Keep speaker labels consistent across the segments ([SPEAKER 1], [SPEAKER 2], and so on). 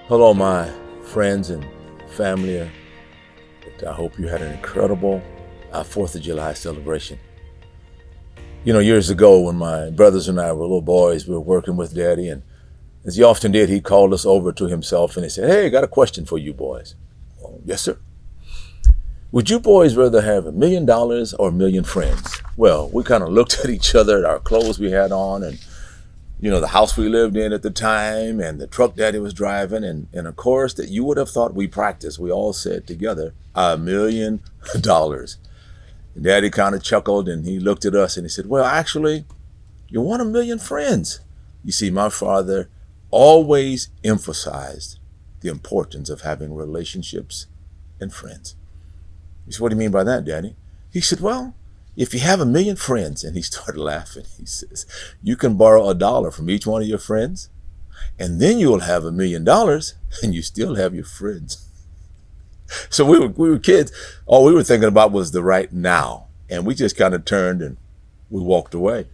[SPEAKER 1] Hello, my friends and family. I hope you had an incredible 4th of July celebration. You know, years ago when my brothers and I were little boys, we were working with Daddy, and as he often did, he called us over to himself and he said, "Hey, I got a question for you boys." "Oh, yes, sir." "Would you boys rather have $1 million or 1 million friends?" Well, we kind of looked at each other, at our clothes we had on, and the house we lived in at the time and the truck Daddy was driving, and of course that you would have thought we practiced. We all said together, $1 million. And Daddy kind of chuckled and he looked at us and he said, "Well, actually, you want 1 million friends." You see, my father always emphasized the importance of having relationships and friends. You said, "What do you mean by that, Daddy?" He said, "Well, if you have 1 million friends," and he started laughing, he says, "you can borrow $1 from each one of your friends, and then you'll have $1 million, and you still have your friends." So we were kids. All we were thinking about was the right now, and we just kind of turned and we walked away.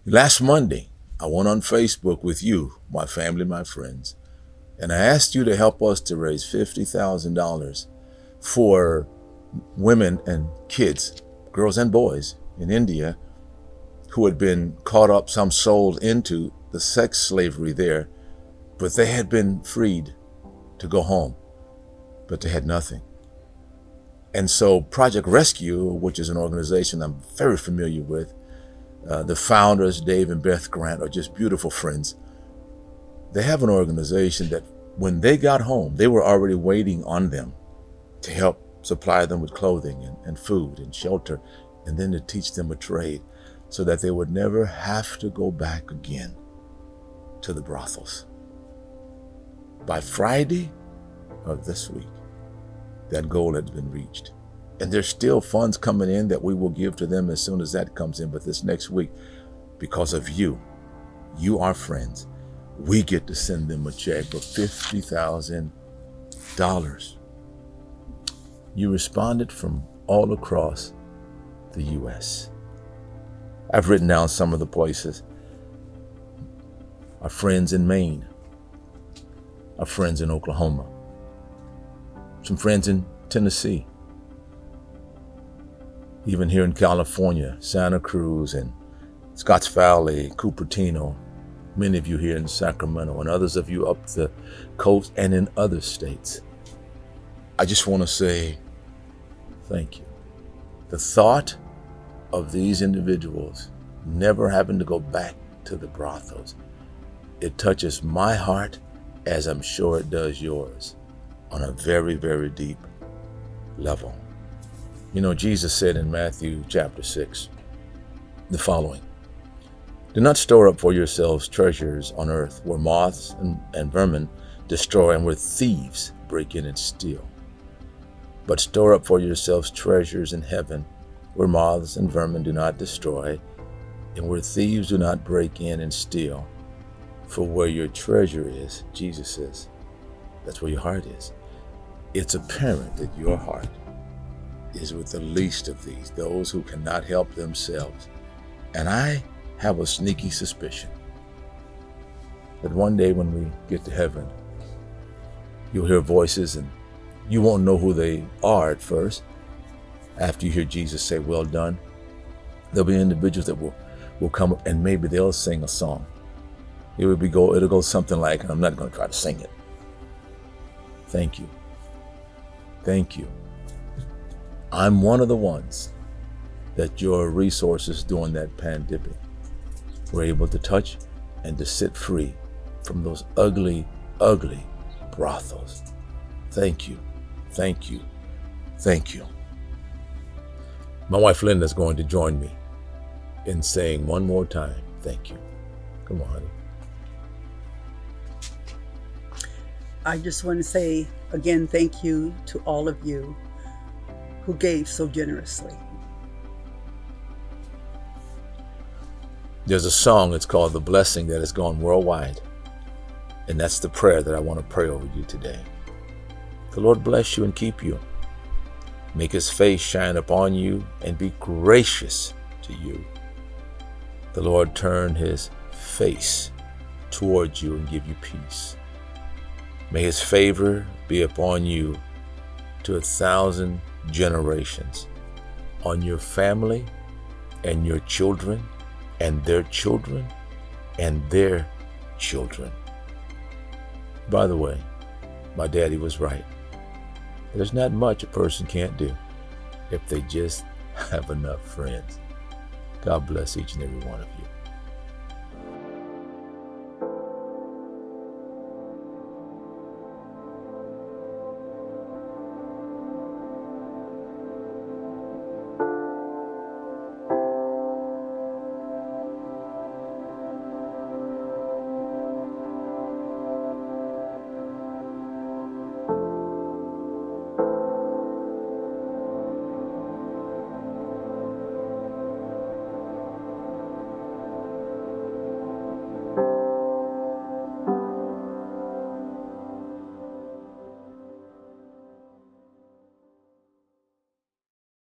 [SPEAKER 1] Last Monday, I went on Facebook with you, my family, my friends, and I asked you to help us to raise $50,000 for women and kids, girls and boys in India who had been caught up, some sold into the sex slavery there, but they had been freed to go home, but they had nothing. And so Project Rescue, which is an organization I'm very familiar with, the founders, Dave and Beth Grant, are just beautiful friends. They have an organization that when they got home, they were already waiting on them to help supply them with clothing and food and shelter, and then to teach them a trade so that they would never have to go back again to the brothels. By Friday of this week, that goal has been reached. And there's still funds coming in that we will give to them as soon as that comes in. But this next week, because of you are friends, we get to send them a check for $50,000. You responded from all across the U.S. I've written down some of the places. Our friends in Maine, our friends in Oklahoma, some friends in Tennessee, even here in California, Santa Cruz and Scotts Valley, Cupertino, many of you here in Sacramento, and others of you up the coast and in other states. I just want to say thank you. The thought of these individuals never having to go back to the brothels, it touches my heart, as I'm sure it does yours, on a very, very deep level. You know, Jesus said in Matthew chapter 6, the following: "Do not store up for yourselves treasures on earth where moths and vermin destroy and where thieves break in and steal. But store up for yourselves treasures in heaven where moths and vermin do not destroy and where thieves do not break in and steal. For where your treasure is," Jesus says, "that's where your heart is." It's apparent that your heart is with the least of these, those who cannot help themselves. And I have a sneaky suspicion that one day when we get to heaven, you'll hear voices and you won't know who they are at first. After you hear Jesus say, "Well done," there'll be individuals that will come up and maybe they'll sing a song. It'll go something like, and I'm not going to try to sing it: "Thank you. Thank you. I'm one of the ones that your resources during that pandemic were able to touch and to set free from those ugly, ugly brothels. Thank you. Thank you. Thank you." My wife Linda is going to join me in saying one more time, thank you. Come on, honey.
[SPEAKER 2] I just want to say again, thank you to all of you who gave so generously.
[SPEAKER 1] There's a song, it's called "The Blessing," that has gone worldwide. And that's the prayer that I want to pray over you today. The Lord bless you and keep you. Make his face shine upon you and be gracious to you. The Lord turn his face towards you and give you peace. May his favor be upon you to 1,000 generations, on your family and your children and their children and their children. By the way, my daddy was right. There's not much a person can't do if they just have enough friends. God bless each and every one of you.